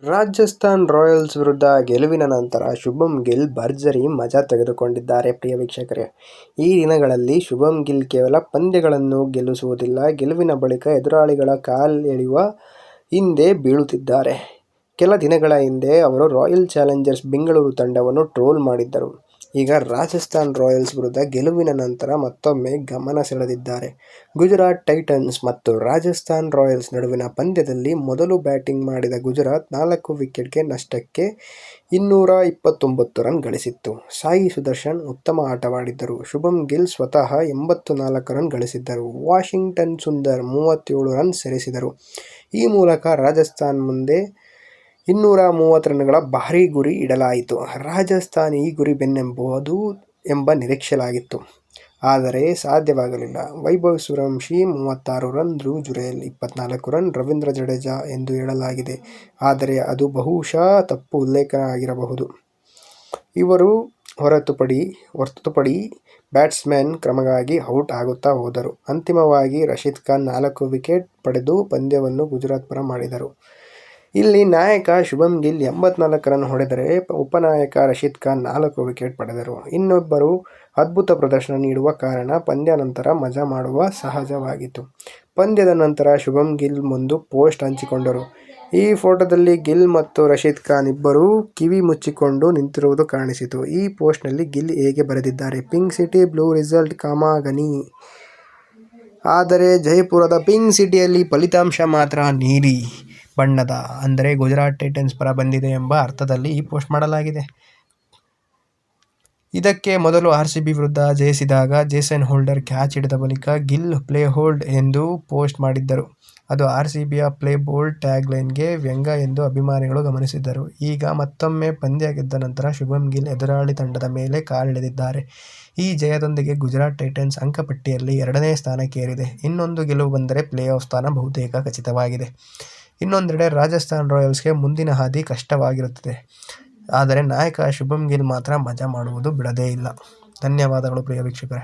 Rajasthan Royals ವಿರುದ್ಧ ಗೆಲುವಿನ ನಂತರ ಶುಭ್ಮನ್ ಗಿಲ್ ಭರ್ಜರಿ ಮಜಾ ತೆಗೆದುಕೊಂಡಿದ್ದಾರೆ. ಪ್ರಿಯ ವೀಕ್ಷಕರೇ, ಈ ದಿನಗಳಲ್ಲಿ ಶುಭ್ಮನ್ ಗಿಲ್ ಕೇವಲ ಪಂದ್ಯಗಳನ್ನು ಗೆಲ್ಲಿಸುವುದಿಲ್ಲ, ಗೆಲುವಿನ ಬಳಿಕ ಎದುರಾಳಿಗಳ ಕಾಲೆಳೆಯುವ ಹಿಂದೆ ಬೀಳುತ್ತಿದ್ದಾರೆ. ಕೆಲ ದಿನಗಳ ಹಿಂದೆ ಅವರು ರಾಯಲ್ ಚಾಲೆಂಜರ್ಸ್ ಬೆಂಗಳೂರು ತಂಡವನ್ನು ಟ್ರೋಲ್ ಮಾಡಿದ್ದರು. ಈಗ ರಾಜಸ್ಥಾನ್ ರಾಯಲ್ಸ್ ವಿರುದ್ಧ ಗೆಲುವಿನ ನಂತರ ಮತ್ತೊಮ್ಮೆ ಗಮನ ಸೆಳೆದಿದ್ದಾರೆ. ಗುಜರಾತ್ ಟೈಟನ್ಸ್ ಮತ್ತು ರಾಜಸ್ಥಾನ್ ರಾಯಲ್ಸ್ ನಡುವಿನ ಪಂದ್ಯದಲ್ಲಿ ಮೊದಲು ಬ್ಯಾಟಿಂಗ್ ಮಾಡಿದ ಗುಜರಾತ್ 4 ವಿಕೆಟ್ ನಷ್ಟಕ್ಕೆ 229 ರನ್ ಗಳಿಸಿತ್ತು. ಸಾಯಿ ಸುದರ್ಶನ್ ಉತ್ತಮ ಆಟವಾಡಿದ್ದರು. ಶುಭ್ಮನ್ ಗಿಲ್ ಸ್ವತಃ 84 ರನ್ ಗಳಿಸಿದ್ದರು. ವಾಷಿಂಗ್ಟನ್ ಸುಂದರ್ 37 ರನ್ ಸೇರಿಸಿದರು. ಈ ಮೂಲಕ ರಾಜಸ್ಥಾನ್ ಮುಂದೆ 230 ರನ್ಗಳ ಭಾರೀ ಗುರಿ ಇಡಲಾಯಿತು. ರಾಜಸ್ಥಾನ್ ಈ ಗುರಿ ಬೆನ್ನಬಹುದು ಎಂಬ ನಿರೀಕ್ಷೆಯಾಗಿತ್ತು. ಆದರೆ ಸಾಧ್ಯವಾಗಲಿಲ್ಲ. ವೈಭವ್ ಸೂರ್ಯವಂಶಿ 36 ರನ್, ಧ್ರುವ್ ಜುರೇಲ್ 24 ರನ್, ರವೀಂದ್ರ ಜಡೇಜಾ ಎಂದು ಹೇಳಲಾಗಿದೆ. ಆದರೆ ಅದು ಬಹುಶಃ ತಪ್ಪು ಉಲ್ಲೇಖ ಆಗಿರಬಹುದು. ಇವರು ಹೊರತುಪಡಿ ಬ್ಯಾಟ್ಸ್ಮನ್ ಕ್ರಮವಾಗಿ ಔಟ್ ಆಗುತ್ತಾ ಹೋದರು. ಅಂತಿಮವಾಗಿ ರಶೀದ್ ಖಾನ್ 4 ವಿಕೆಟ್ ಪಡೆದು ಪಂದ್ಯವನ್ನು ಗುಜರಾತ್ ಪರ ಮಾಡಿದರು. ಇಲ್ಲಿ ನಾಯಕ ಶುಭ್ಮನ್ ಗಿಲ್ 84 ರನ್ ಹೊಡೆದರೆ ಉಪನಾಯಕ ರಶೀದ್ ಖಾನ್ 4 ವಿಕೆಟ್ ಪಡೆದರು. ಇನ್ನಿಬ್ಬರು ಅದ್ಭುತ ಪ್ರದರ್ಶನ ನೀಡುವ ಕಾರಣ ಪಂದ್ಯ ನಂತರ ಮಜಾ ಮಾಡುವ ಸಹಜವಾಗಿತ್ತು. ಪಂದ್ಯದ ನಂತರ ಶುಭ್ಮನ್ ಗಿಲ್ ಒಂದು ಪೋಸ್ಟ್ ಹಂಚಿಕೊಂಡರು. ಈ ಫೋಟೋದಲ್ಲಿ ಗಿಲ್ ಮತ್ತು ರಶೀದ್ ಖಾನ್ ಇಬ್ಬರೂ ಕಿವಿ ಮುಚ್ಚಿಕೊಂಡು ನಿಂತಿರುವುದು ಕಾಣಿಸಿತು. ಈ ಪೋಸ್ಟ್ನಲ್ಲಿ ಗಿಲ್ ಹೀಗೆ ಬರೆದಿದ್ದಾರೆ: ಪಿಂಕ್ ಸಿಟಿ ಬ್ಲೂ ರಿಸಲ್ಟ್ ಕಾಮಗನಿ. ಆದರೆ ಜೈಪುರದ ಪಿಂಕ್ ಸಿಟಿಯಲ್ಲಿ ಫಲಿತಾಂಶ ಮಾತ್ರ ನೀಲಿ ಬಣ್ಣದ, ಅಂದರೆ ಗುಜರಾತ್ ಟೈಟನ್ಸ್ ಪರ ಬಂದಿದೆ ಎಂಬ ಅರ್ಥದಲ್ಲಿ ಈ ಪೋಸ್ಟ್ ಮಾಡಲಾಗಿದೆ. ಇದಕ್ಕೆ ಮೊದಲು ಆರ್ಸಿಬಿ ವಿರುದ್ಧ ಜಯಿಸಿದಾಗ ಜೇಸನ್ ಹೋಲ್ಡರ್ ಕ್ಯಾಚ್ ಹಿಡಿದ ಬಳಿಕ ಗಿಲ್ ಪ್ಲೇ ಹೋಲ್ಡ್ ಎಂದು ಪೋಸ್ಟ್ ಮಾಡಿದ್ದರು. ಅದು ಆರ್ಸಿಬಿಯ ಪ್ಲೇ ಬೋಲ್ಡ್ ಟ್ಯಾಗ್ಲೈನ್ಗೆ ವ್ಯಂಗ್ಯ ಎಂದು ಅಭಿಮಾನಿಗಳು ಗಮನಿಸಿದ್ದರು. ಈಗ ಮತ್ತೊಮ್ಮೆ ಪಂದ್ಯ ಗೆದ್ದ ನಂತರ ಶುಭ್ಮನ್ ಗಿಲ್ ಎದುರಾಳಿ ತಂಡದ ಮೇಲೆ ಕಾಲಿಳಿದಿದ್ದಾರೆ. ಈ ಜಯದೊಂದಿಗೆ ಗುಜರಾತ್ ಟೈಟನ್ಸ್ ಅಂಕಪಟ್ಟಿಯಲ್ಲಿ 2ನೇ ಸ್ಥಾನಕ್ಕೇರಿದೆ. ಇನ್ನೊಂದು ಗೆಲುವು ಬಂದರೆ ಪ್ಲೇ ಆಫ್ ಸ್ಥಾನ ಬಹುತೇಕ ಖಚಿತವಾಗಿದೆ. ಇನ್ನೊಂದೆಡೆ ರಾಜಸ್ಥಾನ್ ರಾಯಲ್ಸ್ಗೆ ಮುಂದಿನ ಹಾದಿ ಕಷ್ಟವಾಗಿರುತ್ತದೆ. ಆದರೆ ನಾಯಕ ಶುಭ್ಮನ್ ಗಿಲ್ ಮಾತ್ರ ಮಜಾ ಮಾಡುವುದು ಬಿಡದೇ ಇಲ್ಲ. ಧನ್ಯವಾದಗಳು ಪ್ರಿಯ ವೀಕ್ಷಕರೇ.